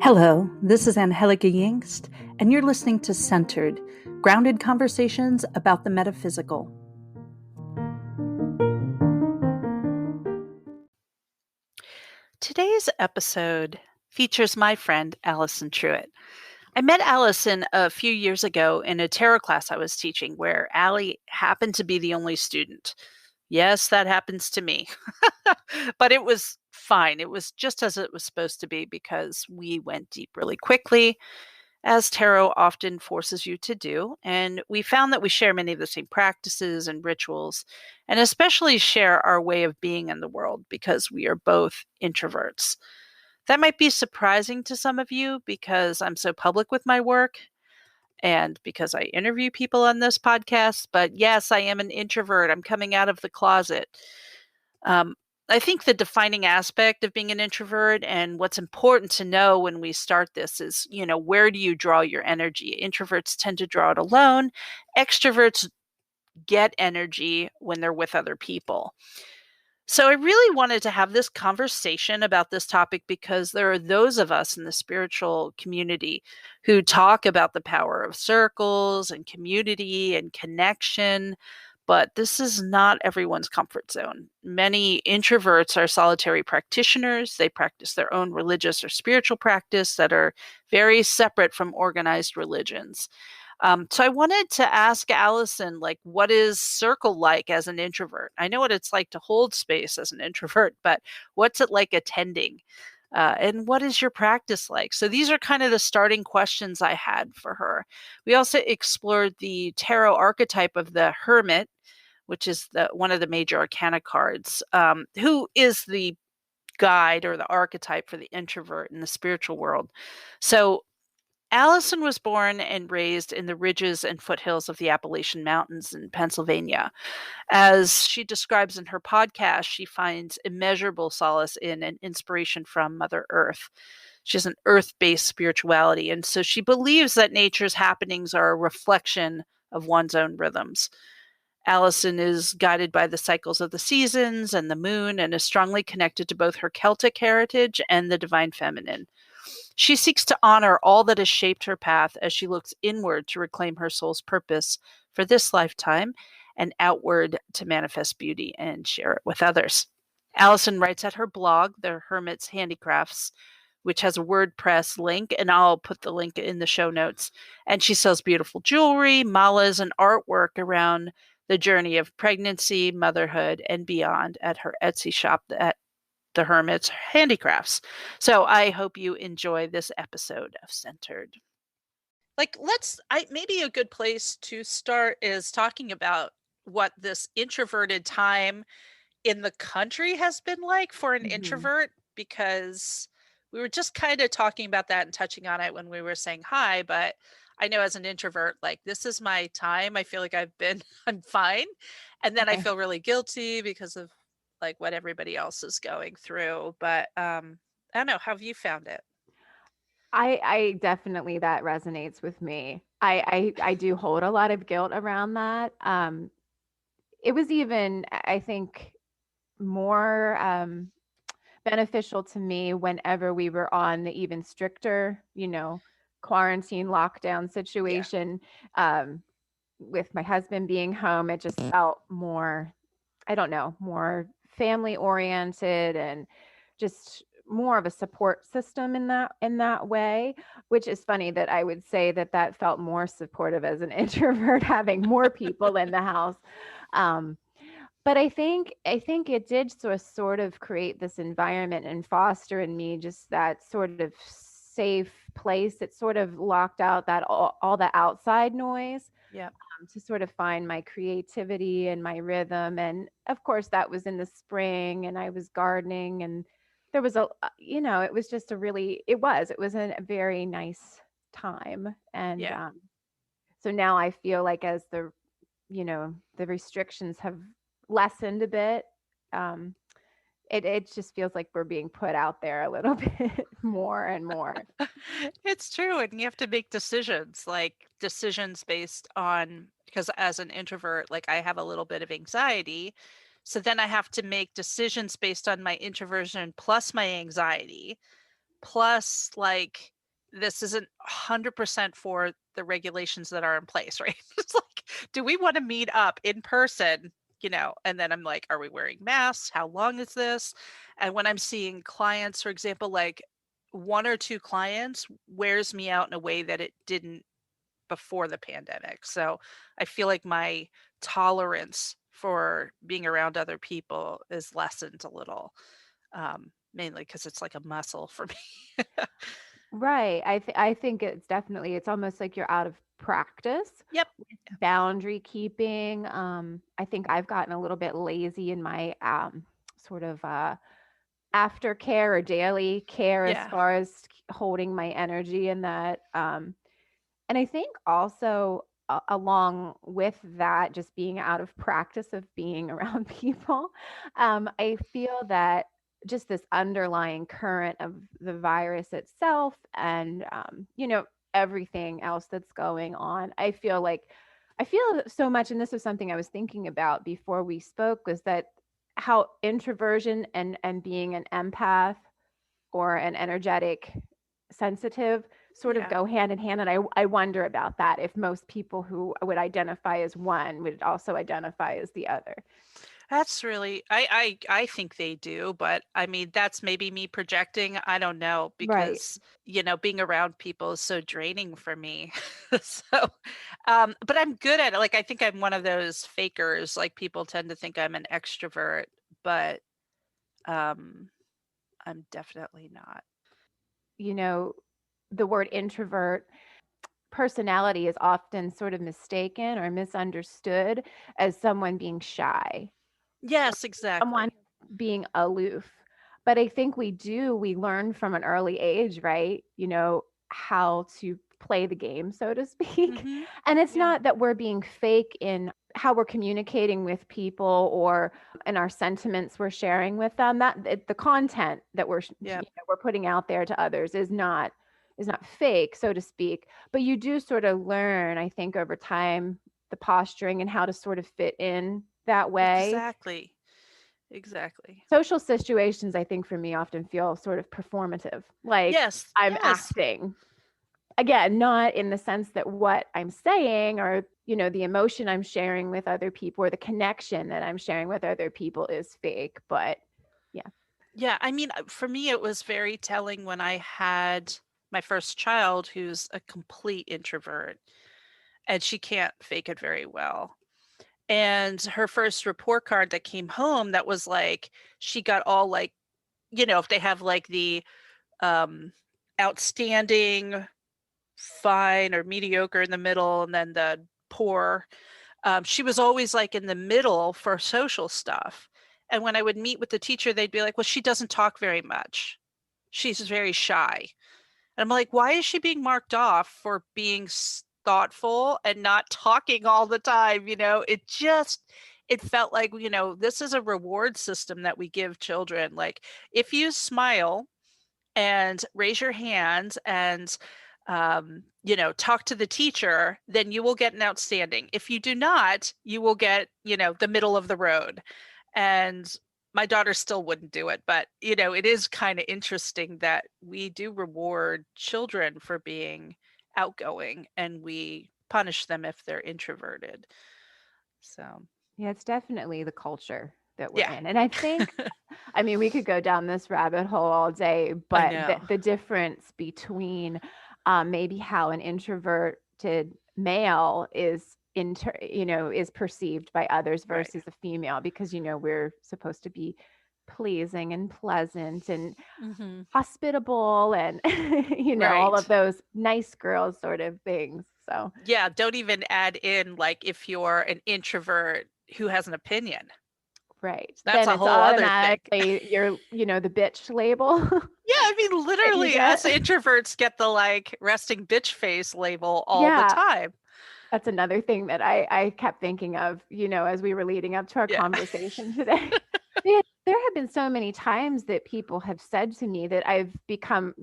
Hello, this is Angie Yingst, and you're listening to Centered, grounded conversations about the metaphysical. Today's episode features my friend Alison Truitt. I met Alison a few years ago in a tarot class I was teaching where Allie happened to be the only student. Yes, that happens to me. But it was fine. It was just as it was supposed to be because we went deep really quickly, as tarot often forces you to do. And we found that we share many of the same practices and rituals, and especially share our way of being in the world because we are both introverts. That might be surprising to some of you because I'm so public with my work and because I interview people on this podcast. But yes, I am an introvert. I'm coming out of the closet. I think the defining aspect of being an introvert and what's important to know when we start this is, where do you draw your energy? Introverts tend to draw it alone. Extroverts get energy when they're with other people. So I really wanted to have this conversation about this topic because there are those of us in the spiritual community who talk about the power of circles and community and connection, but this is not everyone's comfort zone. Many introverts are solitary practitioners. They practice their own religious or spiritual practice that are very separate from organized religions. So I wanted to ask Alison, what is circle like as an introvert? I know what it's like to hold space as an introvert, but what's it like attending? And what is your practice like? So these are kind of the starting questions I had for her. We also explored the tarot archetype of the Hermit, which is one of the major arcana cards, who is the guide or the archetype for the introvert in the spiritual world. So Alison was born and raised in the ridges and foothills of the Appalachian Mountains in Pennsylvania. As she describes in her podcast, she finds immeasurable solace in and inspiration from Mother Earth. She has an earth-based spirituality, and so she believes that nature's happenings are a reflection of one's own rhythms. Alison is guided by the cycles of the seasons and the moon and is strongly connected to both her Celtic heritage and the divine feminine. She seeks to honor all that has shaped her path as she looks inward to reclaim her soul's purpose for this lifetime and outward to manifest beauty and share it with others. Alison writes at her blog, The Hermit's Handicrafts, which has a WordPress link, and I'll put the link in the show notes. And she sells beautiful jewelry, malas, and artwork around the journey of pregnancy, motherhood, and beyond at her Etsy shop at The Hermit's Handicrafts. So I hope you enjoy this episode of Centered. Maybe a good place to start is talking about what this introverted time in the country has been like for an introvert, because we were just kind of talking about that and touching on it when we were saying hi, but I know as an introvert, this is my time. I feel like I'm fine. And then I feel really guilty because of what everybody else is going through. But I don't know, how have you found it? I definitely, that resonates with me. I do hold a lot of guilt around that. It was even, I think, more beneficial to me whenever we were on the even stricter, quarantine lockdown situation. With my husband being home, it just felt more, I don't know, more family oriented and just more of a support system in that way, which is funny that I would say that felt more supportive as an introvert, having more people in the house. But I think it did sort of create this environment and foster in me just that sort of safe place. It sort of locked out that all the outside noise. Yeah. To sort of find my creativity and my rhythm. And of course, that was in the spring, and I was gardening, and there was it was just it was a very nice time. And so now I feel like as the restrictions have lessened a bit, it just feels like we're being put out there a little bit more and more. It's true. And you have to make decisions based on, because as an introvert, I have a little bit of anxiety. So then I have to make decisions based on my introversion plus my anxiety, plus this isn't 100% for the regulations that are in place, right? It's like, do we want to meet up in person? And then I'm like, are we wearing masks? How long is this? And when I'm seeing clients, for example, like one or two clients wears me out in a way that it didn't before the pandemic. So I feel like my tolerance for being around other people is lessened a little, mainly because it's like a muscle for me. Right. I think it's definitely, it's almost like you're out of practice Yep. with boundary keeping. I think I've gotten a little bit lazy in my sort of aftercare or daily care as Yeah. far as holding my energy in that. And I think also along with that, just being out of practice of being around people, I feel that just this underlying current of the virus itself and, everything else that's going on, I feel so much, and this was something I was thinking about before we spoke, was that how introversion and being an empath or an energetic sensitive sort of Yeah. go hand in hand. And I wonder about that, if most people who would identify as one would also identify as the other. That's really I think they do, but I mean that's maybe me projecting. I don't know Right. because being around people is so draining for me. So but I'm good at it. Like I think I'm one of those fakers. Like people tend to think I'm an extrovert, but um I'm definitely not. You know, the word introvert personality is often sort of mistaken or misunderstood as someone being shy, Yes, someone exactly. being aloof. But I think we learn from an early age, right? How to play the game, so to speak. Mhm. And it's Yeah. not that we're being fake in how we're communicating with people or in our sentiments we're sharing with them. The content that Yep. we're putting out there to others is not fake, so to speak. But you do sort of learn, I think, over time, the posturing and how to sort of fit in that way. Exactly. Exactly. Social situations, I think, for me often feel sort of performative, like Yes. I'm Yes. acting. Again, not in the sense that what I'm saying or, the emotion I'm sharing with other people or the connection that I'm sharing with other people is fake, but yeah. Yeah, I mean, for me, it was very telling when I had my first child, who's a complete introvert, and she can't fake it very well. And her first report card that came home, that was like, she got all like, if they have like the um, outstanding, fine, or mediocre in the middle, and then the poor. She was always like in the middle for social stuff. And when I would meet with the teacher, they'd be like, well, she doesn't talk very much. She's very shy. And I'm like, why is she being marked off for being thoughtful and not talking all the time? It felt like, this is a reward system that we give children. Like, if you smile and raise your hand and talk to the teacher, then you will get an outstanding. If you do not, you will get the middle of the road. And my daughter still wouldn't do it, but it is kind of interesting that we do reward children for being outgoing and we punish them if they're introverted. So Yeah, it's definitely the culture that we're yeah. in. And I think, I mean, we could go down this rabbit hole all day, I but the, know. the difference between maybe how an introverted male is perceived by others Right. versus a female, because we're supposed to be pleasing and pleasant and Hmm. hospitable and all of Right. those nice girls sort of things. So Yeah, don't even add in like if you're an introvert who has an opinion. right, That's then a it's whole other thing. automatically the bitch label Yeah, I mean, that you literally, us get. introverts get the like resting bitch face label all the Yeah, time. that's another thing that I kept thinking of, as we were leading up to our Yeah. conversation today. There have been so many times that people have said to me that have become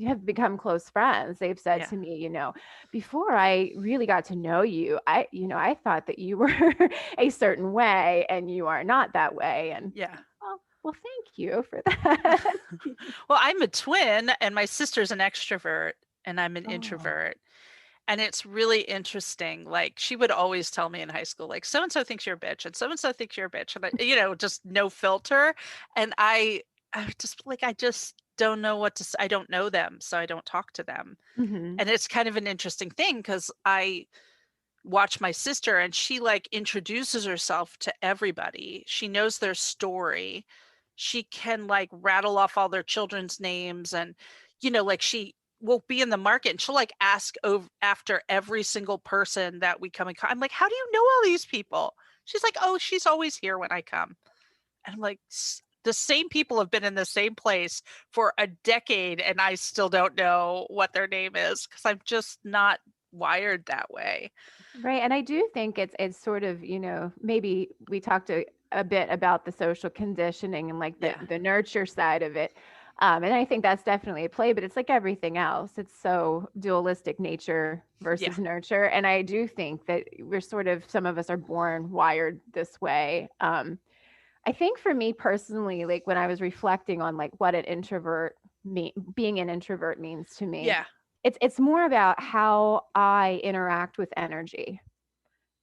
close friends. They've said Yeah. to me, before I really got to know you, I thought that you were a certain way and you are not that way. And Yeah. well, thank you for that. Well, I'm a twin and my sister's an extrovert. and I'm an Oh. introvert. And it's really interesting. Like she would always tell me in high school, like so and so thinks you're a bitch, and so and so thinks you're a bitch, and just no filter. And I just like I just don't know what to. I don't know them, so I don't talk to them. Mhm. And it's kind of an interesting thing because I watch my sister and she like introduces herself to everybody. She knows their story. She can like rattle off all their children's names and like she will be in the market and she'll like ask after every single person that we come in. I'm like, how do you know all these people? She's like, oh, she's always here when I come. And I'm like, the same people have been in the same place for a decade and I still don't know what their name is because I'm just not wired that way. Right, and I do think it's sort of, maybe we talked a bit about the social conditioning and like the Yeah. the nurture side of it. And I think that's definitely a play, but it's like everything else. It's so dualistic, nature Yeah. versus nurture. And I do think that we're sort of, some of us are born wired this way. I think for me personally, like when I was reflecting on like what an introvert being an introvert means to me, Yeah. it's more about how I interact with energy.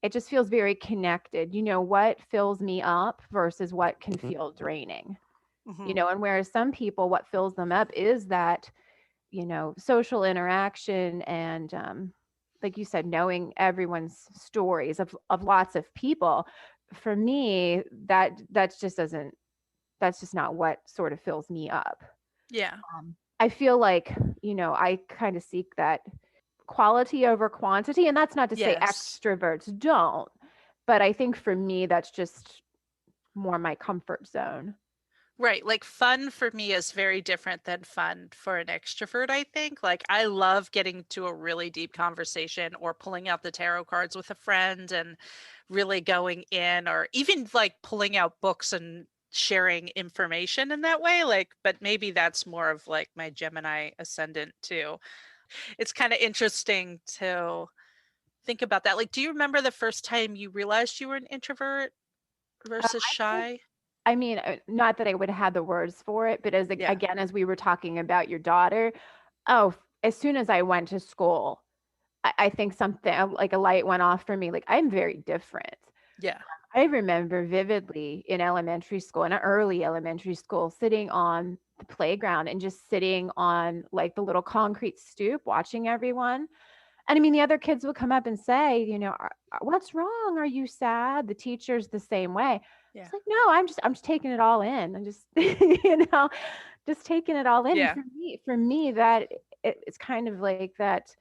It just feels very connected. What fills me up versus what can feel draining. Hmm. And whereas some people, what fills them up is that, social interaction and, like you said, knowing everyone's stories of lots of people. For me, that's just not what sort of fills me up. Yeah. I feel like, I kind of seek that quality over quantity. And that's not to say Yes. extroverts don't, but I think for me, that's just more my comfort zone. Right. Like fun for me is very different than fun for an extrovert, I think. Like I love getting to a really deep conversation or pulling out the tarot cards with a friend and really going in, or even like pulling out books and sharing information in that way. Like, but maybe that's more of like my Gemini ascendant too. It's kind of interesting to think about that. Like, do you remember the first time you realized you were an introvert versus I think, shy? I mean, not that I would have the words for it, but Yeah. again, as we were talking about your daughter, oh, as soon as I went to school, I think something like a light went off for me. Like I'm very different. Yeah. I remember vividly in elementary school, in an early elementary school, sitting on the playground and just sitting on like the little concrete stoop, watching everyone. And I mean, the other kids would come up and say, what's wrong? Are you sad? The teacher's the same way. Yeah. It's like, no, I'm just taking it all in. I'm just, just taking it all in. And Yeah. for me, that it's kind of like that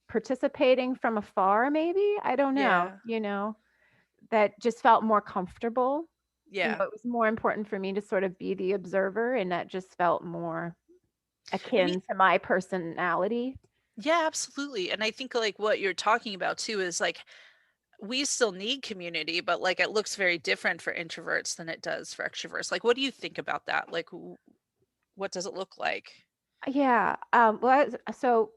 participating from afar, maybe. I don't know, Yeah. that just felt more comfortable. Yeah. It was more important for me to sort of be the observer, and that just felt more I mean, akin to my personality. yeah, absolutely. And I think like what you're talking about too is like we still need community, but like it looks very different for introverts than it does for extroverts. Like, what do you think about that? Like, what does it look like? Yeah. Well, so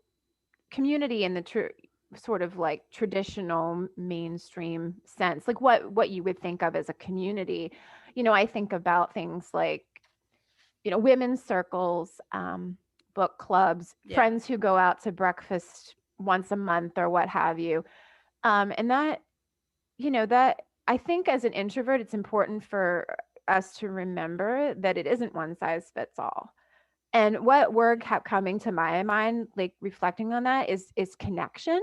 community in the sort of like traditional mainstream sense, like what you would think of as a community. I think about things like, women's circles, book clubs, Yeah. friends who go out to breakfast once a month or what have you. And that I think as an introvert, it's important for us to remember that it isn't one size fits all. And what word kept coming to my mind, like reflecting on that, is connection.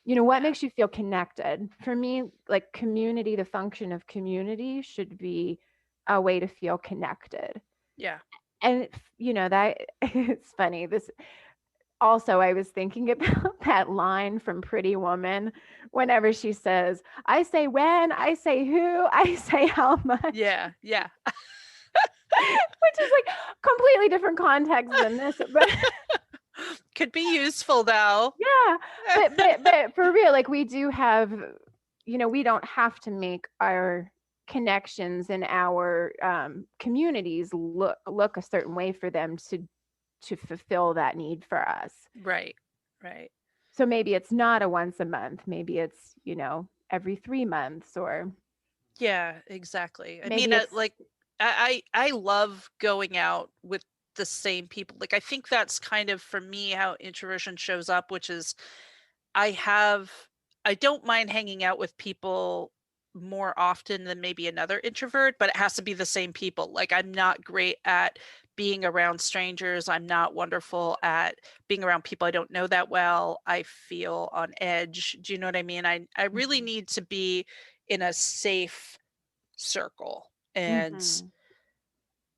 What Yeah. makes you feel connected? For me, like community, the function of community should be a way to feel connected. Yeah. And that it's funny. This also, I was thinking about that line from Pretty Woman whenever she says, I say when, I say who, I say how much, Yeah. Yeah. which is like completely different context than this. But Could be useful though. yeah, but for real, like we do have, we don't have to make our connections in our communities look a certain way for them to fulfill that need for us. Right. Right. So maybe it's not a once a month, maybe it's, every 3 months, or Yeah, exactly. I mean, maybe it's like I love going out with the same people. Like I think that's kind of for me how introversion shows up, which is I have I don't mind hanging out with people more often than maybe another introvert, but it has to be the same people. Like I'm not great at being around strangers. I'm not wonderful at being around people I don't know that well. I feel on edge. Do you know what I mean? I really Mhm. need to be in a safe circle. And Mhm.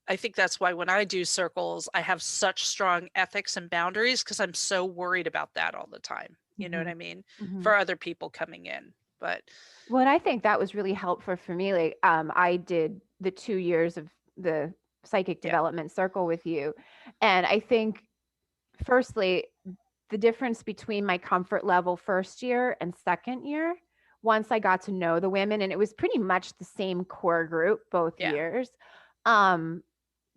I think that's why when I do circles, I have such strong ethics and boundaries because I'm so worried about that all the time. You know what Mhm. I mean? Mhm. For other people coming in. But Well, and I think that was really helpful for me. Like, I did the 2 years of the psychic yeah, development circle with you. And I think, firstly, the difference between my comfort level first year and second year, once I got to know the women, and it was pretty much the same core group both yeah, years, um,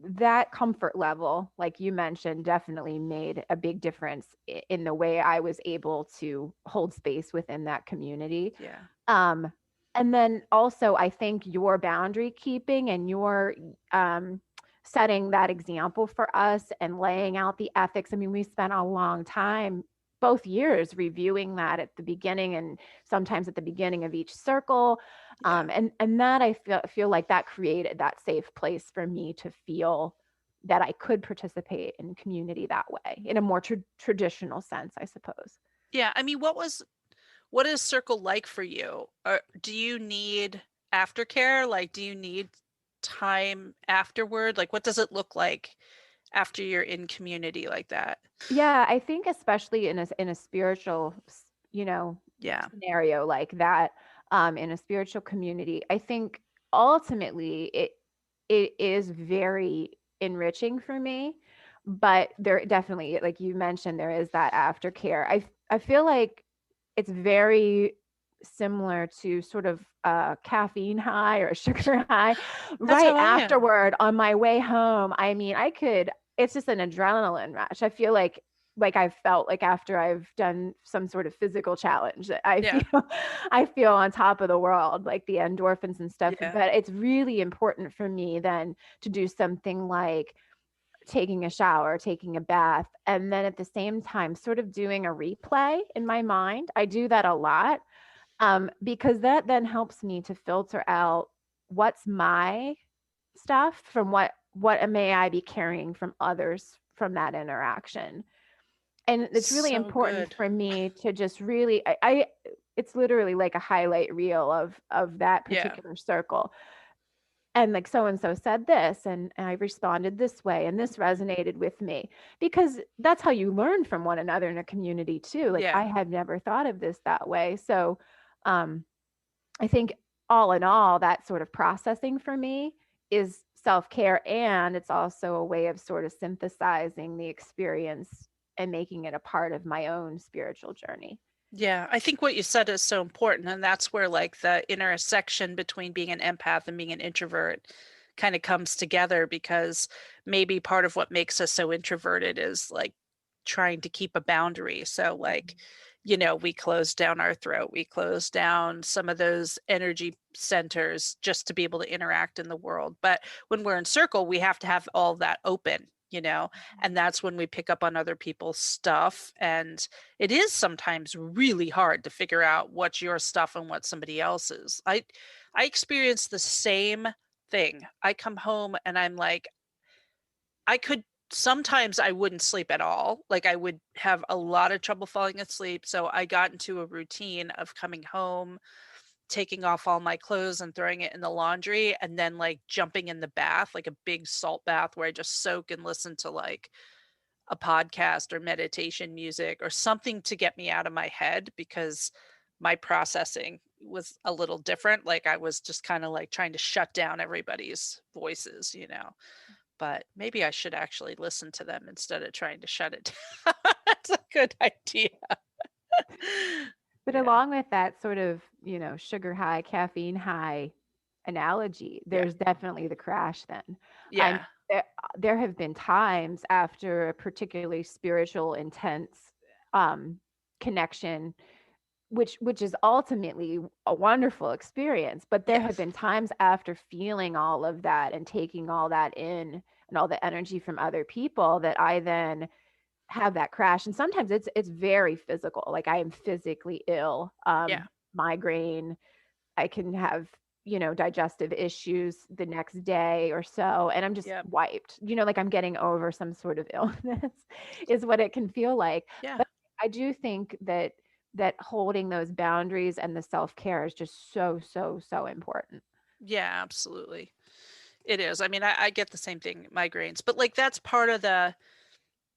that comfort level, like you mentioned, definitely made a big difference in the way I was able to hold space within that community. yeah, Um, and then also, I think your boundary keeping and your setting that example for us and laying out the ethics. I mean, we spent a long time, both years, reviewing that at the beginning and sometimes at the beginning of each circle. yeah. And that I feel like that created that safe place for me to feel that I could participate in community that way in a more traditional sense, I suppose. Yeah. I mean, what is circle like for you? Or do you need aftercare? Like, do you need time afterward? Like, what does it look like after you're in community like that? Yeah, I think especially in a spiritual, you know, Yeah. scenario like that, in a spiritual community, I think ultimately it is very enriching for me. But there definitely, like you mentioned, there is that aftercare. I feel like it's very similar to sort of a caffeine high or a sugar high That's right how I am. afterward on my way home. I mean, it's just an adrenaline rush. I feel like I've felt like after I've done some sort of physical challenge that I Yeah. feel I feel on top of the world, like the endorphins and stuff. Yeah. But it's really important for me then to do something like taking a shower, taking a bath, and then at the same time sort of doing a replay in my mind. I do that a lot, because that then helps me to filter out what's my stuff from what may I be carrying from others from that interaction. And it's really So important good. for me to just really I it's literally like a highlight reel of that Yeah. particular circle. And like so and so said this and I responded this way and this resonated with me because that's how you learn from one another in a community too. Like Yeah. I had never thought of this that way. So um I think all in all, that sort of processing for me is self care. And it's also a way of sort of synthesizing the experience and making it a part of my own spiritual journey. Yeah, I think what you said is so important, and that's where like the intersection between being an empath and being an introvert kind of comes together because maybe part of what makes us so introverted is like trying to keep a boundary. So like, we close down our throat, we close down some of those energy centers just to be able to interact in the world. But when we're in circle, we have to have all that open, and that's when we pick up on other people's stuff and it is sometimes really hard to figure out what's your stuff and what's somebody else's. I experience the same thing. I come home and I'm like, I could sometimes I wouldn't sleep at all. Like I would have a lot of trouble falling asleep. So I got into a routine of coming home, taking off all my clothes and throwing it in the laundry and then like jumping in the bath, like a big salt bath where I just soak and listen to like a podcast or meditation music or something to get me out of my head because my processing was a little different. Like I was just kind of like trying to shut down everybody's voices. But maybe I should actually listen to them instead of trying to shut it down. That's a good idea. But Yeah. along with that sort of, sugar high, caffeine high analogy, Yeah. there's definitely the crash then. I mean, Yeah. there have been times after a particularly spiritual, intense connection which is ultimately a wonderful experience. But there have Yes. been times after feeling all of that and taking all that in and all the energy from other people that I then have that crash. And sometimes it's very physical. Like I am physically ill, Yeah. migraine. I can have, digestive issues the next day or so, and I'm just Yep. wiped. Like I'm getting over some sort of illness is what it can feel like. Yeah. But I do think that holding those boundaries and the self-care is just so, so, so important. Yeah, absolutely. It is. I mean, I get the same thing, migraines, but like that's part of the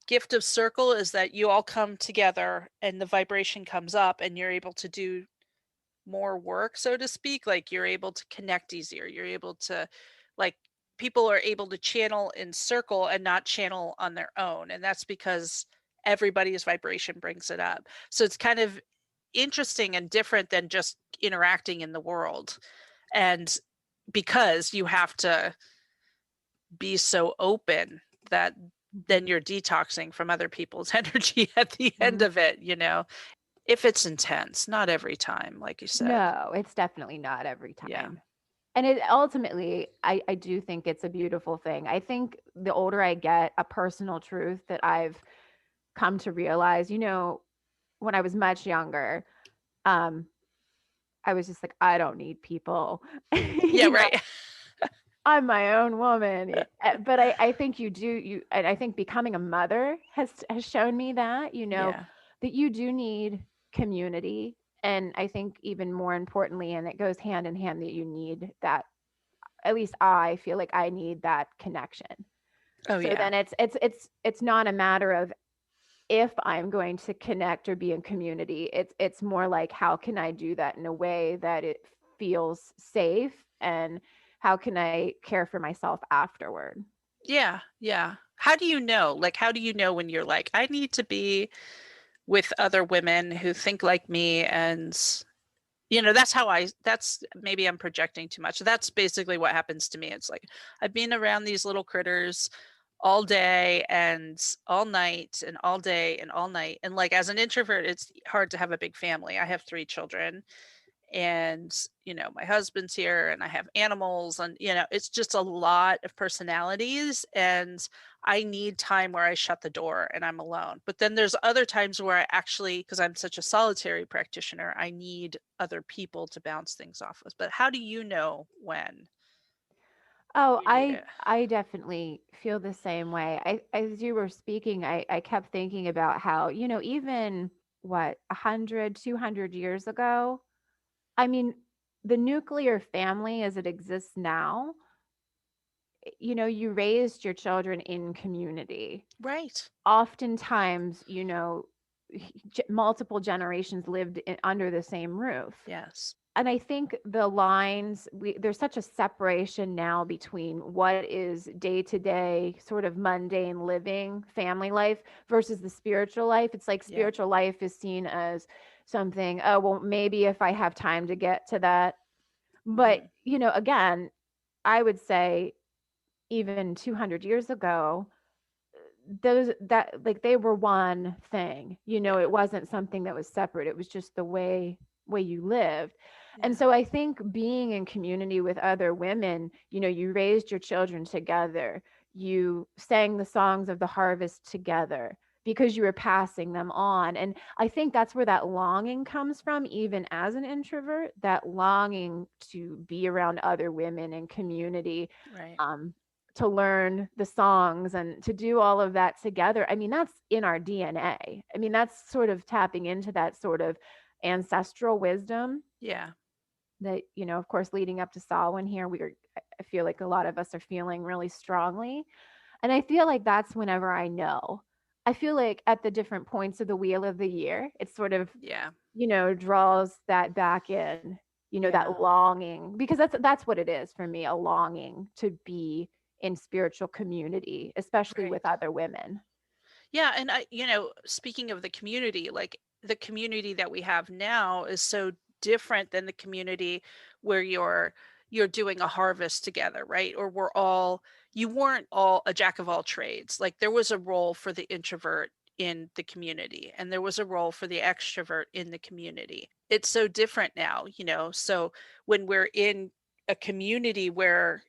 gift of circle is that you all come together and the vibration comes up and you're able to do more work, so to speak. Like you're able to connect easier. You're able to, like, people are able to channel in circle and not channel on their own. And that's because everybody's vibration brings it up. So it's kind of interesting and different than just interacting in the world. And because you have to be so open that then Mhm. you're detoxing from other people's energy at the end Mhm. of it, if it's intense, not every time, like you said. No, it's definitely not every Yeah. time. And it ultimately, I do think it's a beautiful thing. I think the older I get, a personal truth that I've come to realize, when I was much younger, um, I was just like, I don't need people. Yeah, you know, right. I'm my own woman. But I think and I think becoming a mother has shown me that, Yeah. that you do need community. And I think even more importantly, and it goes hand in hand, that you need that, at least I feel like I need that connection. Oh, So yeah. then it's not a matter of if I'm going to connect or be in community. It's more like how can I do that in a way that it feels safe, and how can I care for myself afterward? Yeah, yeah. How do you know? Like, how do you know when you're like, I need to be with other women who think like me? And, that's maybe I'm projecting too much. That's basically what happens to me. It's like, I've been around these little critters all day and all night and all day and all night. And like, as an introvert, it's hard to have a big family. I have 3 children and my husband's here and I have animals and it's just a lot of personalities and I need time where I shut the door and I'm alone. But then there's other times where I actually, because I'm such a solitary practitioner, I need other people to bounce things off of. But how do you know when Oh, you need I it? I definitely feel the same way. As you were speaking, I kept thinking about how, even what, 100, 200 years ago, I mean, the nuclear family as it exists now, you raised your children in community. Right. Oftentimes, multiple generations lived under the same roof. Yes. And I think the lines, there's such a separation now between what is day to day, sort of mundane living, family life versus the spiritual life. It's like Yeah. spiritual life is seen as something, oh, well, maybe if I have time to get to that. But, Hmm. again, I would say even 200 years ago, those that like they were one thing. Yeah. It wasn't something that was separate. It was just the way you lived. And Yeah. so I think being in community with other women, you raised your children together, you sang the songs of the harvest together because you were passing them on. And I think that's where that longing comes from, even as an introvert, that longing to be around other women and community, Right. um, to learn the songs and to do all of that together. I mean, that's in our DNA. I mean, that's sort of tapping into that sort of ancestral wisdom Yeah. that, of course, leading up to Samhain here, I feel like a lot of us are feeling really strongly. And I feel like that's whenever I know. I feel like at the different points of the wheel of the year, it sort of, Yeah. draws that back in, Yeah. that longing, because that's what it is for me, a longing to be in spiritual community, especially with Right. other women. Yeah, and speaking of the community, like the community that we have now is so different than the community where you're doing a harvest together, right? Or you weren't all a jack of all trades. Like there was a role for the introvert in the community, and there was a role for the extrovert in the community. It's so different now, so when we're in a community where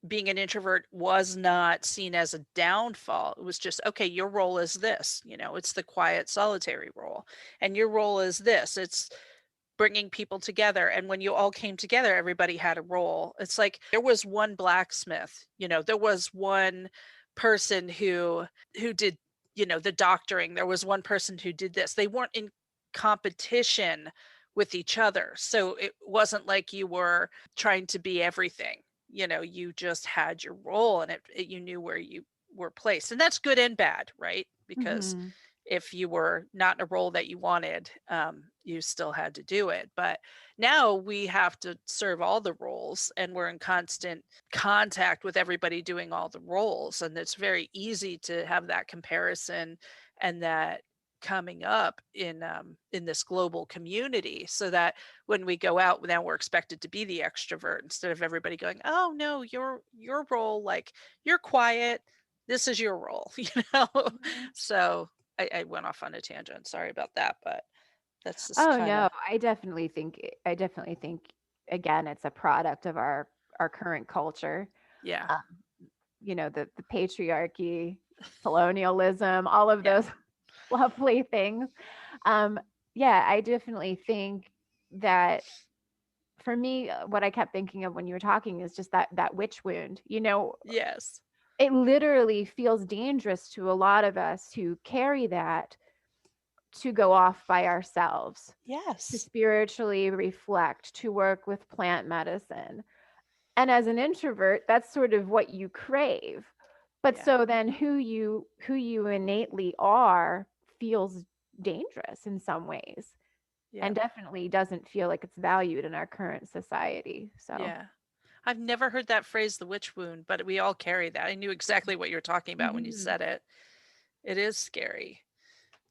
being an introvert was not seen as a downfall. It was just, okay, your role is this, it's the quiet, solitary role. And your role is this, it's bringing people together. And when you all came together, everybody had a role. It's like there was one blacksmith, there was one person who did, the doctoring. There was one person who did this. They weren't in competition with each other. So it wasn't like you were trying to be everything. You just had your role, and you knew where you were placed. And that's good and bad, right? Because Mm-hmm. if you were not in a role that you wanted, you still had to do it. But now we have to serve all the roles, and we're in constant contact with everybody doing all the roles. And it's very easy to have that comparison and that coming up in this global community, so that when we go out now, we're expected to be the extrovert instead of everybody going, oh no, your role, like, you're quiet, this is your role. Mhm. So I went off on a tangent. Sorry about that, but that's just Oh kind of, no, I definitely think again it's a product of our current culture. yeah, Um, the patriarchy, colonialism, all of yeah, those lovely things. Um, yeah, I definitely think that for me, what I kept thinking of when you were talking is just that witch wound. yes, It literally feels dangerous to a lot of us who carry that to go off by ourselves, to yes, spiritually reflect, to work with plant medicine. And as an introvert, that's sort of what you crave. But yeah, so then who you innately are feels dangerous in some ways, yeah, and definitely doesn't feel like it's valued in our current society. So, yeah. I've never heard that phrase, the witch wound, but we all carry that. I knew exactly what you were talking about when you mhm. said it. It is scary.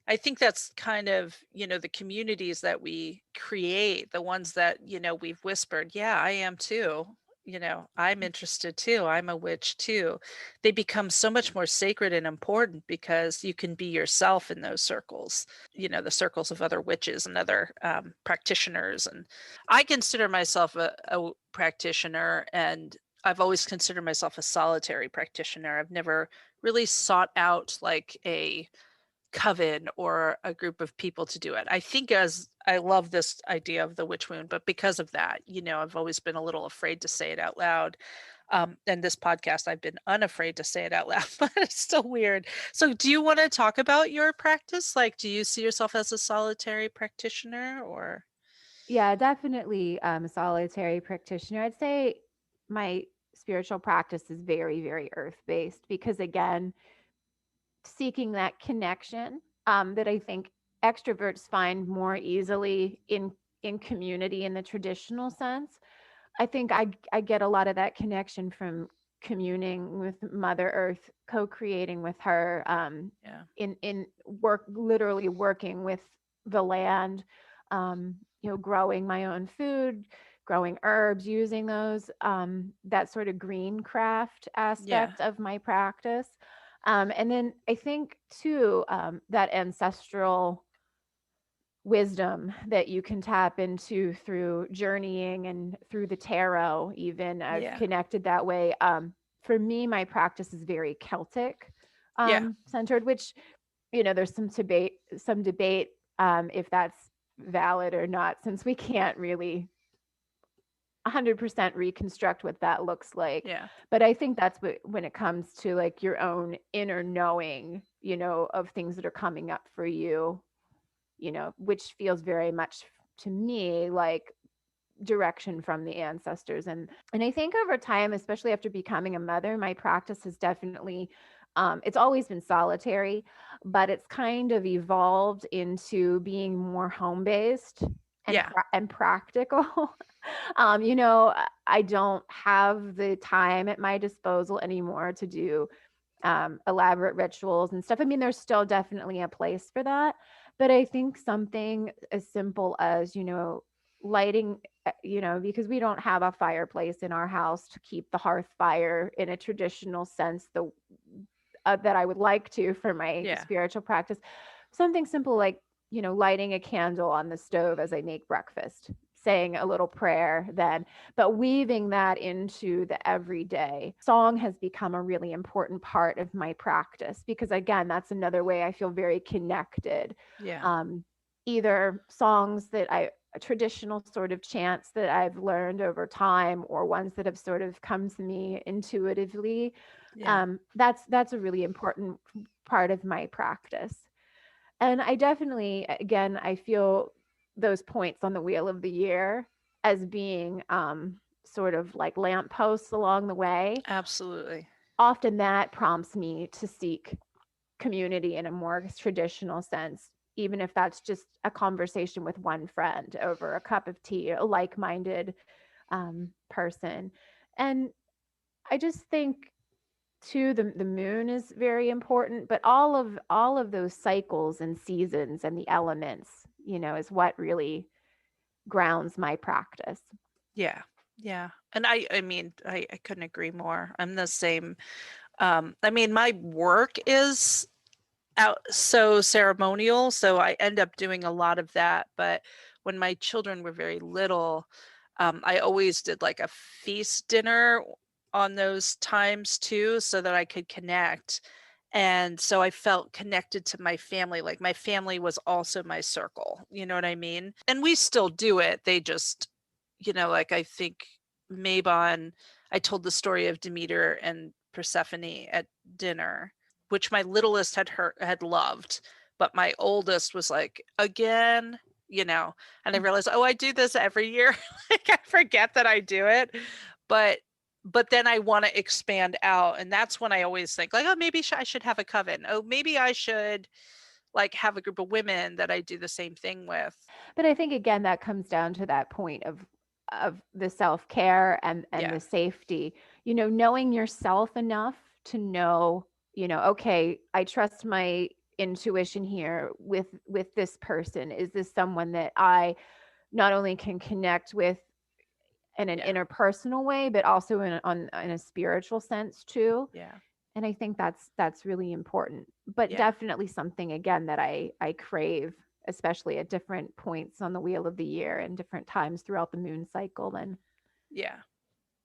I think that's kind of, the communities that we create, the ones that, we've whispered, yeah, I am too. I'm interested too. I'm a witch too. They become so much more sacred and important because you can be yourself in those circles, the circles of other witches and other practitioners. And I consider myself a practitioner, and I've always considered myself a solitary practitioner. I've never really sought out like a coven or a group of people to do it. I think, as I love this idea of the witch wound, but because of that, I've always been a little afraid to say it out loud. And this podcast, I've been unafraid to say it out loud, but it's still weird. So, do you want to talk about your practice? Like, do you see yourself as a solitary practitioner, or? Yeah, definitely a solitary practitioner. I'd say my spiritual practice is very, very earth based because, again, seeking that connection that I think extroverts find more easily in community in the traditional sense. I think I get a lot of that connection from communing with Mother Earth, co-creating with her, Yeah, in work, literally working with the land, growing my own food, growing herbs, using those, that sort of green craft yeah, aspect of my practice. And then I think too, that ancestral wisdom that you can tap into through journeying and through the tarot. Even I've yeah, connected that way. For me, my practice is very Celtic yeah, centered, which, there's some debate if that's valid or not, since we can't really 100% reconstruct what that looks like. yeah, But I think that's what, when it comes to like your own inner knowing, of things that are coming up for you, which feels very much to me like direction from the ancestors. And I think over time, especially after becoming a mother, my practice has definitely, it's always been solitary, but it's kind of evolved into being more home based and yeah, and practical. I don't have the time at my disposal anymore to do elaborate rituals and stuff. I mean, there's still definitely a place for that. But I think something as simple as, lighting, because we don't have a fireplace in our house to keep the hearth fire in a traditional sense, the that I would like to for my Yeah. spiritual practice. Something simple like, lighting a candle on the stove as I make breakfast, saying a little prayer then, but weaving that into the everyday. Song has become a really important part of my practice because, again, that's another way I feel very connected. Yeah. Um, Either songs that traditional sort of chants that I've learned over time, or ones that have sort of come to me intuitively. Yeah. That's a really important part of my practice. And I definitely, again, I feel those points on the wheel of the year as being sort of like lampposts along the way. Absolutely. Often that prompts me to seek community in a more traditional sense, even if that's just a conversation with one friend over a cup of tea, a like-minded person. And I just think too, the moon is very important, but all of those cycles and seasons and the elements, is what really grounds my practice. Yeah. Yeah. And I mean, I couldn't agree more. I'm the same. I mean, my work is out so ceremonial, so I end up doing a lot of that. But when my children were very little, I always did like a feast dinner on those times too, so that I could connect. And so I felt connected to my family. Like my family was also my circle. You know what I mean? And we still do it. They just, like I think Mabon, I told the story of Demeter and Persephone at dinner, which my littlest had loved, but my oldest was like, again, and I realized, oh, I do this every year. Like I forget that I do it, but then I want to expand out, and that's when I always think like, oh, maybe I should have a coven. Oh, maybe I should like have a group of women that I do the same thing with. But I think again that comes down to that point of the self-care and Yeah. the safety. Knowing yourself enough to know, okay, I trust my intuition here with this person. Is this someone that I not only can connect with in an Yeah. interpersonal way, but also in a spiritual sense too. Yeah. And I think that's really important, but Yeah. definitely something again that I crave, especially at different points on the wheel of the year and different times throughout the moon cycle. And Yeah.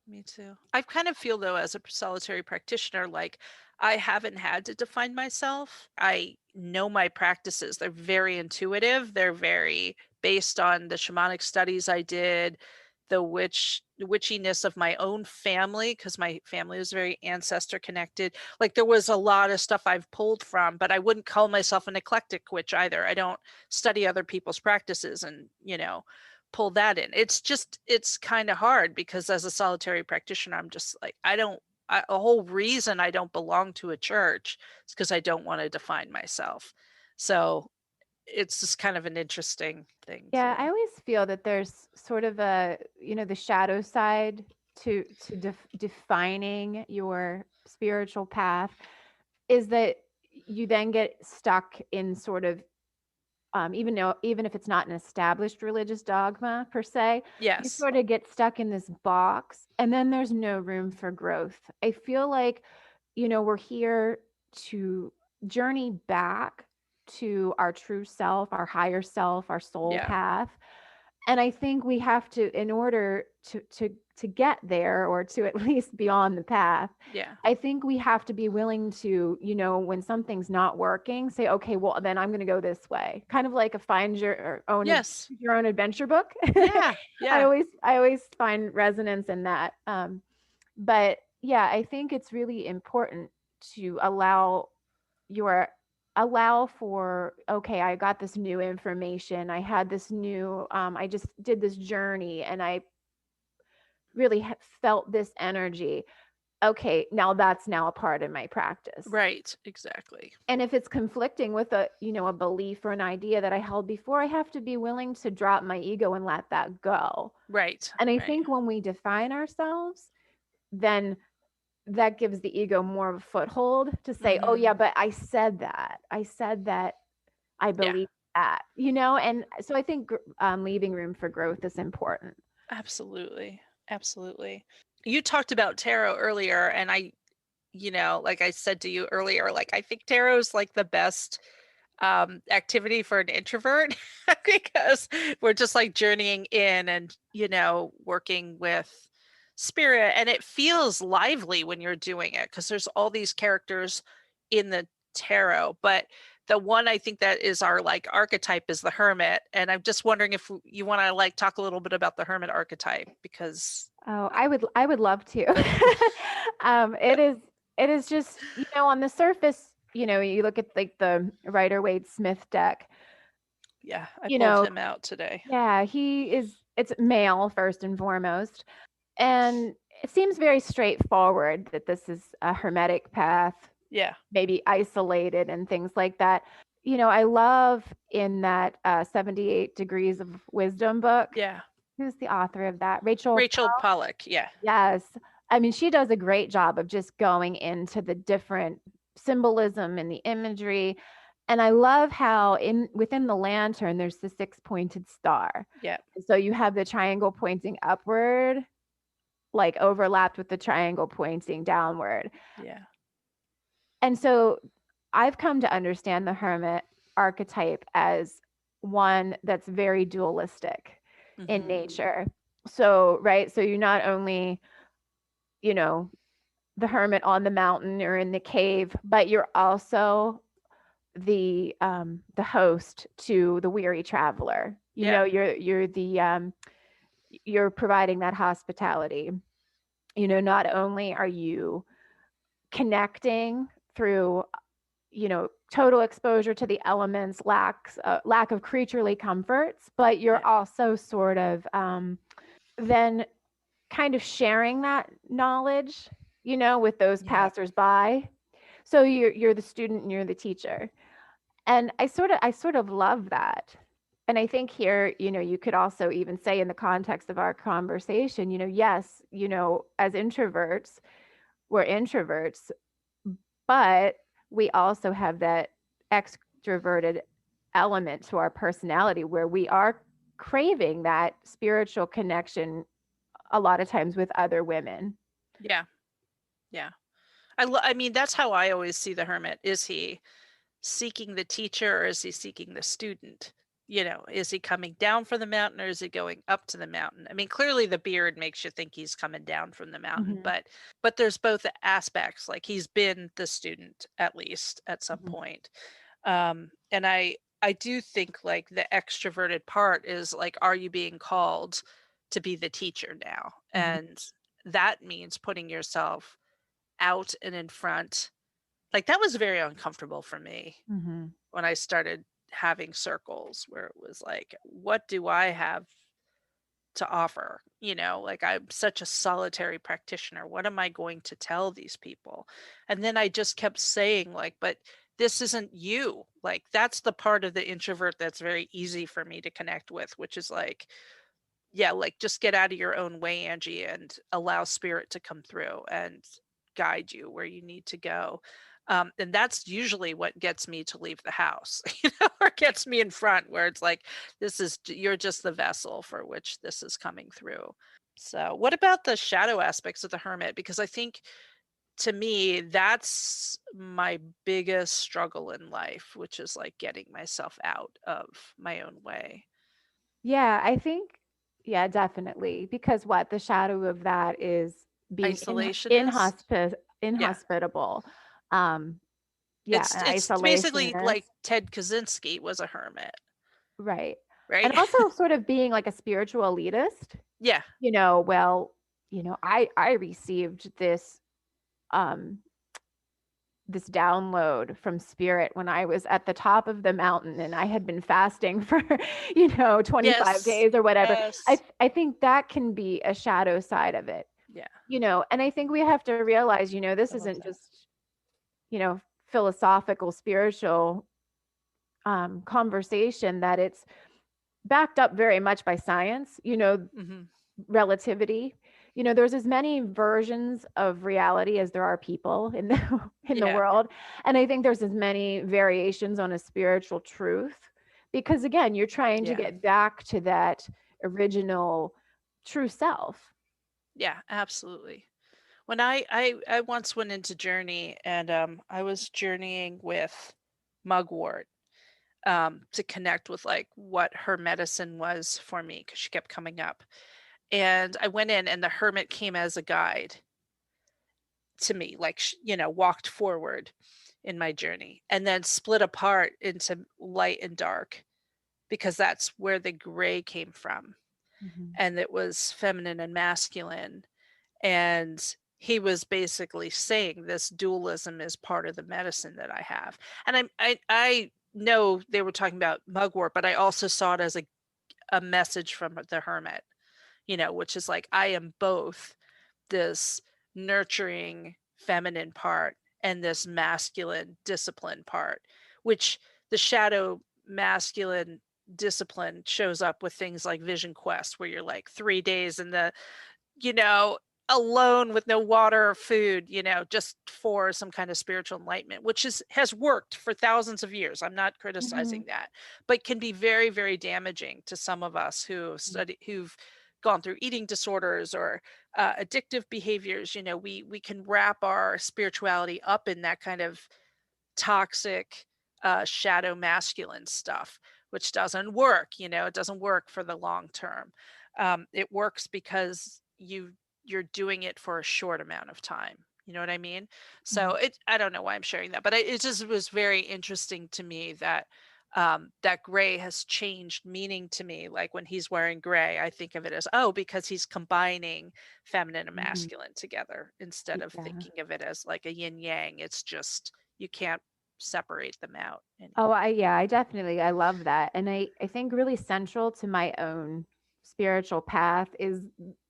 Me too. I kind of feel though, as a solitary practitioner, like I haven't had to define myself. I know my practices. They're very intuitive. They're very based on the shamanic studies I did, the witchiness of my own family, because my family was very ancestor connected. Like there was a lot of stuff I've pulled from, but I wouldn't call myself an eclectic witch either. I don't study other people's practices and, pull that in. It's kind of hard because as a solitary practitioner, I'm just like, a whole reason I don't belong to a church is because I don't want to define myself. So it's just kind of an interesting thing yeah, too. I always feel that there's sort of the shadow side to defining your spiritual path is that you then get stuck in sort of even if it's not an established religious dogma per se, you Yes. sort of get stuck in this box and then there's no room for growth. I feel like, we're here to journey back to our true self, our higher self, our soul Yeah. path. And I think we have to, in order to get there or to at least be on the path, Yeah. I think we have to be willing to, when something's not working, say, okay, well, then I'm going to go this way. Kind of like a find Yes. your own adventure book. Yeah. I Yeah. always find resonance in that. But yeah, I think it's really important to your allow for, okay, I got this new information, I had this new I just did this journey and I really felt this energy. Okay, now that's now a part of my practice. Right. Exactly. And if it's conflicting with a belief or an idea that I held before, I have to be willing to drop my ego and let that go. Right. And I Right. think when we define ourselves, then that gives the ego more of a foothold to say, oh yeah, Mm-hmm. but I said that I Yeah. believe that, and so I think leaving room for growth is important. Absolutely. Absolutely. You talked about tarot earlier, and like I said to you earlier, like I think tarot's like the best activity for an introvert because we're just like journeying in and, working with spirit. And it feels lively when you're doing it because there's all these characters in the tarot. But the one I think that is our like archetype is the Hermit. And I'm just wondering if you want to like talk a little bit about the Hermit archetype because Oh, I would love to. It is just, on the surface, you look at like the Rider-Waite Smith deck, yeah, I you pulled know, him out today. yeah, it's male first and foremost. And it seems very straightforward that this is a hermetic path, Yeah. maybe isolated and things like that. I love in that 78 Degrees of Wisdom book. Yeah. Who's the author of that? Rachel. Rachel Pollack. Yeah. Yes. I mean, she does a great job of just going into the different symbolism and the imagery. And I love how within the lantern, there's the six-pointed star. Yeah. So you have the triangle pointing upward, like overlapped with the triangle pointing downward. Yeah. And so I've come to understand the Hermit archetype as one that's very dualistic in nature. So, right. So you're not only, the hermit on the mountain or in the cave, but you're also the host to the weary traveler. You're providing that hospitality. Not only are you connecting through total exposure to the elements, lack of creaturely comforts, but you're also sort of then kind of sharing that knowledge, with those passersby. So you're the student and you're the teacher. And I sort of love that. And I think here, you could also even say in the context of our conversation, yes, as introverts, we're introverts, but we also have that extroverted element to our personality where we are craving that spiritual connection a lot of times with other women. Yeah. Yeah. I mean, that's how I always see the Hermit. Is he seeking the teacher or is he seeking the student? Is he coming down from the mountain or is he going up to the mountain? I mean, clearly the beard makes you think he's coming down from the mountain, but there's both aspects. Like he's been the student at least at some point. And I do think like the extroverted part is like, are you being called to be the teacher now? And that means putting yourself out and in front. Like that was very uncomfortable for me when I started having circles where it was like, what do I have to offer? Like I'm such a solitary practitioner. What am I going to tell these people? And then I just kept saying like, but this isn't you. Like that's the part of the introvert that's very easy for me to connect with, which is like, yeah, like just get out of your own way, Angie, and allow spirit to come through and guide you where you need to go. And that's usually what gets me to leave the house, or gets me in front where it's like, you're just the vessel for which this is coming through. So what about the shadow aspects of the Hermit? Because I think to me, that's my biggest struggle in life, which is like getting myself out of my own way. Yeah, I think, yeah, definitely. Because the shadow of that is being Isolationist. inhospitable. Yeah, It's basically like Ted Kaczynski was a hermit. Right. Right. And also sort of being like a spiritual elitist. Yeah. I received this this download from spirit when I was at the top of the mountain and I had been fasting for 25 days or whatever. I think that can be a shadow side of it. Yeah. And I think we have to realize, this isn't just philosophical, spiritual conversation, that it's backed up very much by science, relativity. There's as many versions of reality as there are people in the world. And I think there's as many variations on a spiritual truth, because again, you're trying to get back to that original true self. Yeah, absolutely. When I once went into Journey, and I was journeying with mugwort, to connect with like what her medicine was for me, because she kept coming up. And I went in, and the hermit came as a guide to me, like, walked forward in my journey, and then split apart into light and dark, because that's where the gray came from. Mhm. And it was feminine and masculine. And he was basically saying this dualism is part of the medicine that I have. And I know they were talking about mugwort, but I also saw it as a message from the hermit, which is like, I am both this nurturing feminine part and this masculine discipline part, which the shadow masculine discipline shows up with things like Vision Quest, where you're like 3 days in the, you know, alone with no water or food, just for some kind of spiritual enlightenment, which has worked for thousands of years. I'm not criticizing Mhm. that, but can be very, very damaging to some of us who've gone through eating disorders or addictive behaviors. We can wrap our spirituality up in that kind of toxic shadow masculine stuff, which doesn't work. It doesn't work for the long term. It works because you're doing it for a short amount of time. You know what I mean? So Mhm. I don't know why I'm sharing that, but it just was very interesting to me that that gray has changed meaning to me. Like when he's wearing gray, I think of it as, oh, because he's combining feminine and Mhm. masculine together, instead of Yeah. thinking of it as like a yin yang. It's just, you can't separate them out Oh, anymore. I definitely, I love that. And I think really central to my own spiritual path is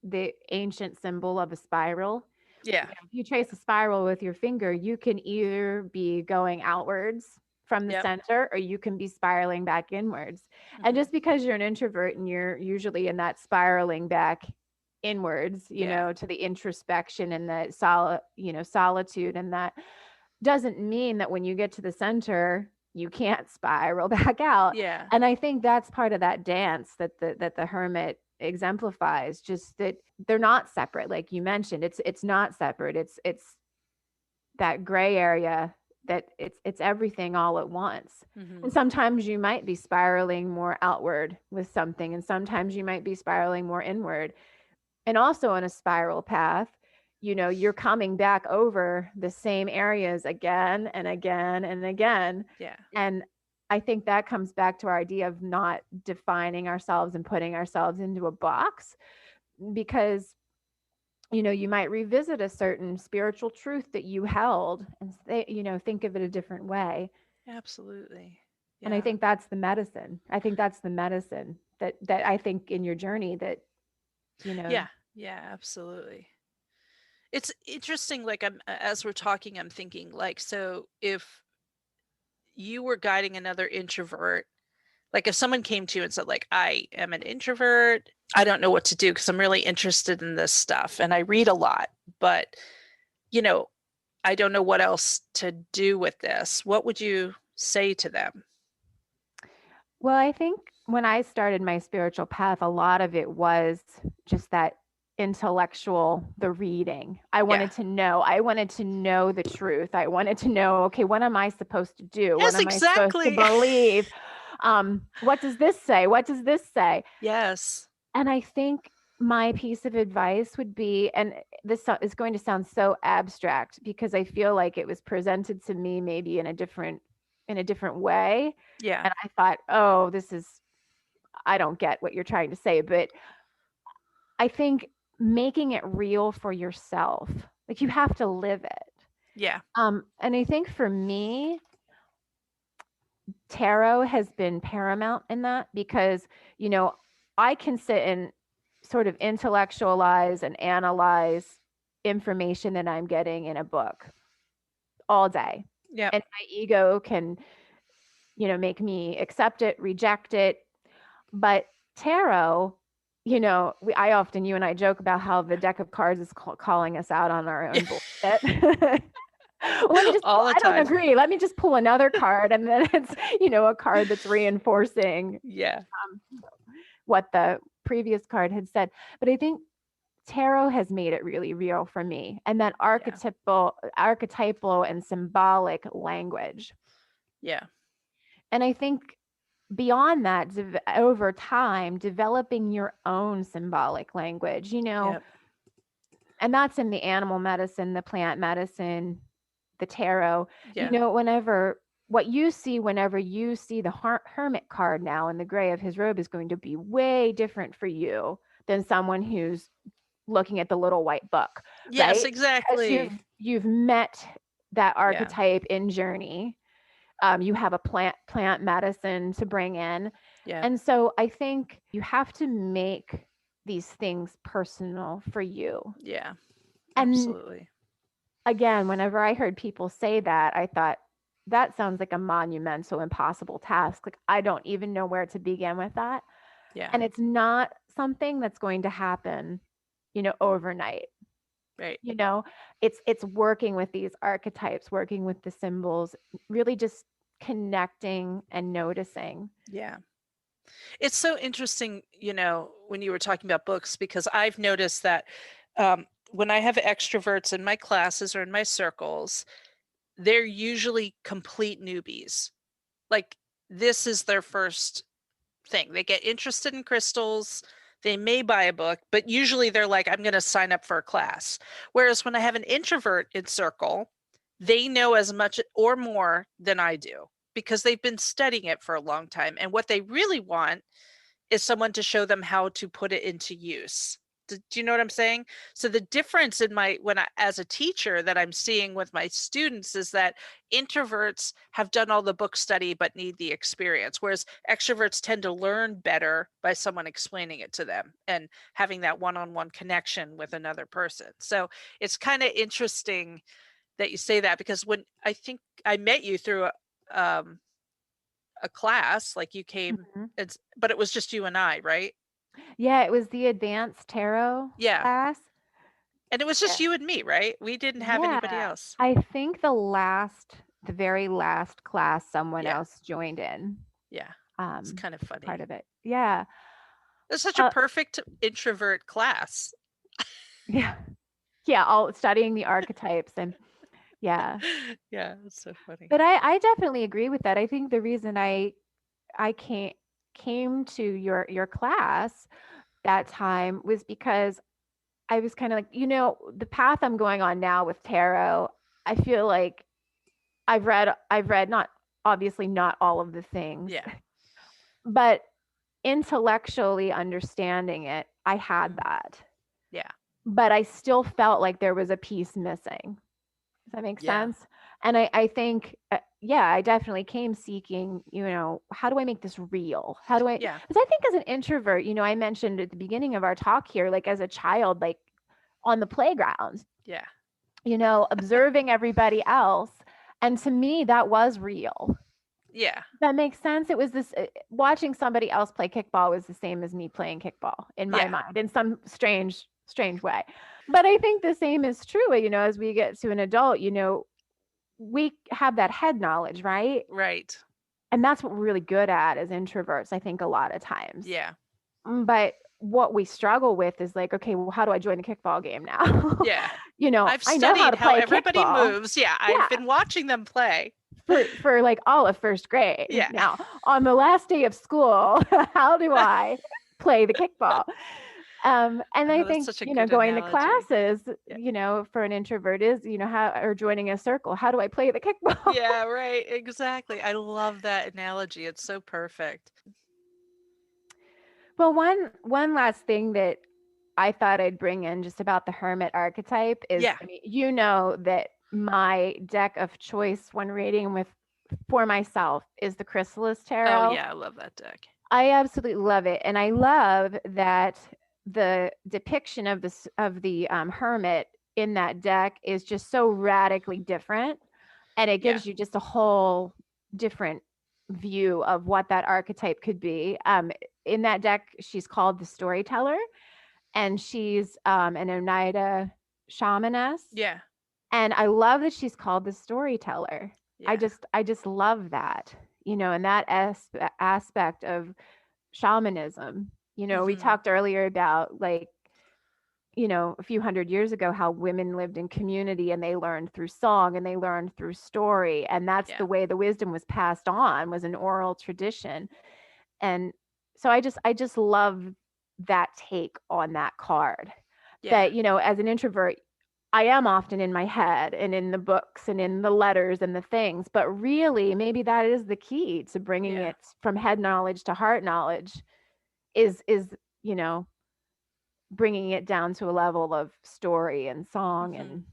the ancient symbol of a spiral. Yeah. If you trace a spiral with your finger, you can either be going outwards from the Yep. center or you can be spiraling back inwards. And Hmm. just because you're an introvert and you're usually in that spiraling back inwards, Yeah. to the introspection and the solitude, and that doesn't mean that when you get to the center, you can't spiral back out. Yeah. And I think that's part of that dance that the hermit exemplifies, just that they're not separate. Like you mentioned, it's not separate. It's that gray area, that it's everything all at once. Hmm. And sometimes you might be spiraling more outward with something, and sometimes you might be spiraling more inward. And also on a spiral path, you're coming back over the same areas again and again and again. Yeah. And I think that comes back to our idea of not defining ourselves and putting ourselves into a box, because you might revisit a certain spiritual truth that you held and say, think of it a different way. Absolutely. And I Yeah. think that's the medicine. I think that's the medicine that I think in your journey that, you know, Yeah. Yeah. Absolutely. It's interesting. Like, as we're talking, I'm thinking like, so if you were guiding another introvert, like if someone came to you and said like, I am an introvert, I don't know what to do because I'm really interested in this stuff and I read a lot, but you know, I don't know what else to do with this. What would you say to them? well, I think when I started my spiritual path, a lot of it was just that intellectual, the reading. Yeah. I wanted to know the truth. I wanted to know, okay, what am I supposed to do? What Yes, am I supposed to exactly. believe? What does this say? What does this say? Yes. And I think my piece of advice would be, and is going to sound so abstract because I feel like it was presented to me maybe in a different way. Yeah. And I thought, oh, I don't get what you're trying to say. But I think making it real for yourself, like you have to live it. Yeah. And I think for me, tarot has been paramount in that because, you know, I can sit and sort of intellectualize and analyze information that I'm getting in a book all day. Yeah. And my ego can, make me accept it, reject it. But tarot, I often, you and I joke about how the deck of cards is calling us out on our own bullshit. Well, All the I don't time. agree. Let me just pull another card. And then it's, a card that's reinforcing Yeah. what the previous card had said. But I think tarot has made it really real for me. And that Yeah. archetypal and symbolic language. Yeah. And I think beyond that, over time, developing your own symbolic language, Yep. and that's in the animal medicine, the plant medicine, the tarot, Yeah. what you see whenever you see the hermit card now in the gray of his robe is going to be way different for you than someone who's looking at the little white book, Yes, right? Because exactly. you've met that Yeah. archetype in journey. You have a plant medicine to bring in. Yeah. And so I think you have to make these things personal for you. Yeah. And Absolutely. again, whenever I heard people say that, I thought, that sounds like a monumental, impossible task. Like, I don't even know where to begin with that. Yeah. And it's not something that's going to happen, overnight. Right. It's working with these archetypes, working with the symbols, really just connecting and noticing. Yeah. It's so interesting, when you were talking about books, because I've noticed that when I have extroverts in my classes or in my circles, they're usually complete newbies. Like, this is their first thing. They get interested in crystals. They may buy a book, but usually they're like, I'm going to sign up for a class. Whereas when I have an introvert in circle, they know as much or more than I do because they've been studying it for a long time. And what they really want is someone to show them how to put it into use. Do you know what I'm saying? So the difference in as a teacher that I'm seeing with my students is that introverts have done all the book study but need the experience, whereas extroverts tend to learn better by someone explaining it to them and having that one-on-one connection with another person. So it's kind of interesting that you say that, because when I think I met you through a class, like you came, Mhm. but it was just you and I, right? Yeah, it was the advanced tarot Yeah. class. And it was Yeah. just you and me, right? We didn't have anybody Yeah. else. I think the very last class, someone Yeah. else joined in, Yeah. It's kind of for part funny. of it. Yeah. It's such a Uh, perfect introvert class. yeah. Yeah, all studying the archetypes and yeah. Yeah, it's so funny. But I definitely agree with that. I think the reason I came to your class that time was because I was kind of like, the path I'm going on now with tarot, I feel like I've read not obviously not all of the things, Yeah. but intellectually understanding it, I had Mhm. that. Yeah. But I still felt like there was a piece missing. Does that make Yeah. sense? And I think, yeah, I definitely came seeking, how do I make this real? How do I, Yeah. because I think as an introvert, I mentioned at the beginning of our talk here, like as a child, like on the playground, Yeah. observing everybody else. And to me, that was real. Yeah. That makes sense. It was this watching somebody else play kickball was the same as me playing kickball in my Yeah. mind in some strange way. But I think the same is true, as we get to an adult, we have that head knowledge, right? Right. And that's what we're really good at as introverts, I think a lot of times. Yeah. But what we struggle with is like, okay, well, how do I join the kickball game now? Yeah. I've I know how studied to how play everybody kickball. moves. Yeah. I've Yeah, been watching them play. for like all of first grade. Yeah. Now, on the last day of school, how do I play the kickball? And I Oh, that's think, such a good going to analogy. classes, Yeah. for an introvert is, how, or joining a circle, how do I play the kickball? Yeah, right. Exactly. I love that analogy. It's so perfect. Well, one last thing that I thought I'd bring in just about the hermit archetype is, Yeah. I mean, that my deck of choice when reading for myself is the Chrysalis Oh, Tarot. yeah. I love that deck. I absolutely love it, and I love that the depiction of the hermit in that deck is just so radically different, and it Yeah. gives you just a whole different view of what that archetype could be. In that deck, she's called the storyteller, and she's an Oneida shamaness, Yeah. and I love that she's called the storyteller. Yeah. I just love that, and that aspect of shamanism. We Hmm. talked earlier about like a few hundred years ago, how women lived in community and they learned through song and they learned through story. And that's the way the wisdom was passed on, was an oral tradition. And so I just love that take on that card. That, as an introvert, I am often in my head and in the books and in the letters and the things, but really maybe that is the key to bringing it from head knowledge to heart knowledge is, bringing it down to a level of story and song. And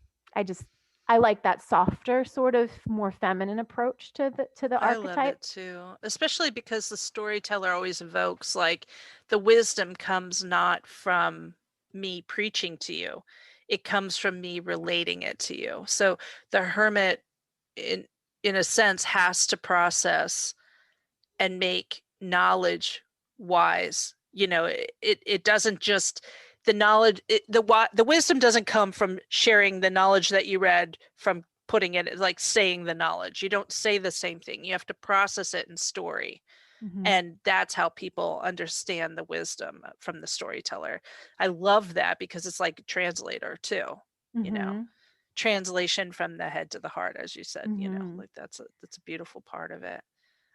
I like that softer, sort of more feminine approach to the I archetype. love it too, especially because the storyteller always evokes, like, the wisdom comes not from me preaching to you. It comes from me relating it to you. So the hermit, in a sense, has to process and make knowledge wise. It doesn't just, the knowledge, the wisdom doesn't come from sharing the knowledge that you read, from putting it, like saying the knowledge. You don't say the same thing. You have to process it in story. And that's how people understand the wisdom from the storyteller. I love that, because it's like a translator too, translation from the head to the heart, as you said. Like that's a beautiful part of it.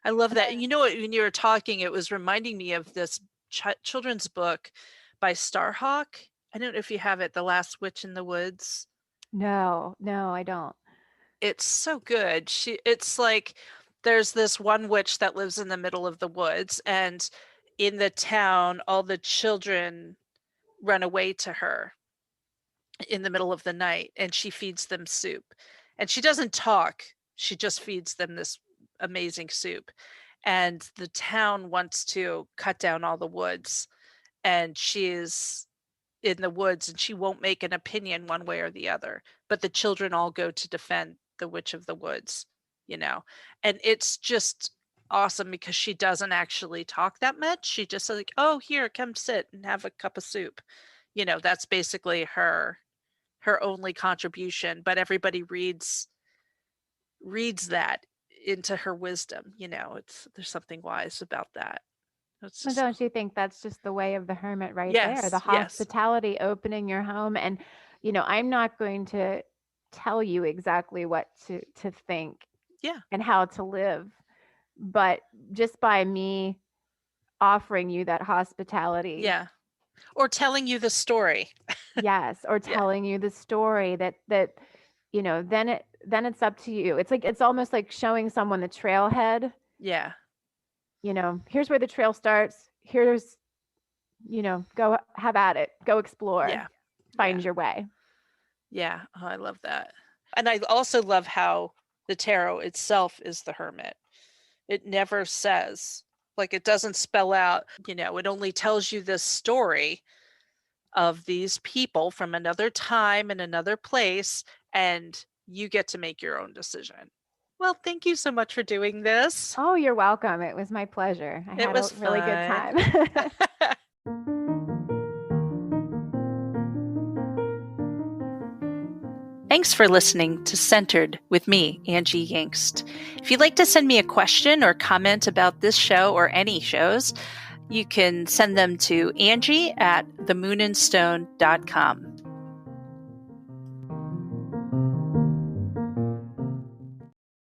I love that. And when you were talking, it was reminding me of this children's book by Starhawk. I don't know if you have it, The Last Witch in the Woods. No, I don't. It's so good. It's like, there's this one witch that lives in the middle of the woods, and in the town, all the children run away to her in the middle of the night, and she feeds them soup. And she doesn't talk. She just feeds them this amazing soup. And the town wants to cut down all the woods, and she is in the woods, and she won't make an opinion one way or the other. But the children all go to defend the witch of the woods, and it's just awesome, because she doesn't actually talk that much. She just says, like, oh, here, come sit and have a cup of soup. That's basically her only contribution, but everybody reads that into her wisdom. There's something wise about that. Well, don't you think that's just the way of the hermit right there? The Yes. hospitality, opening your home. And, I'm not going to tell you exactly what to think and how to live, but just by me offering you that hospitality. Or telling you the story. Yes. Or telling you the story that, then it's up to you. It's almost like showing someone the trailhead. Here's where the trail starts. Here's, go have at it. Go explore. Find your way. Oh, I love that. And I also love how the tarot itself is the hermit. It never says, like, it doesn't spell out, it only tells you this story of these people from another time and another place, and you get to make your own decision. Well, thank you so much for doing this. Oh, you're welcome. It was my pleasure. I had a really good time. Thanks for listening to Centered with me, Angie Yingst. If you'd like to send me a question or comment about this show or any shows, you can send them to Angie@themoonandstone.com.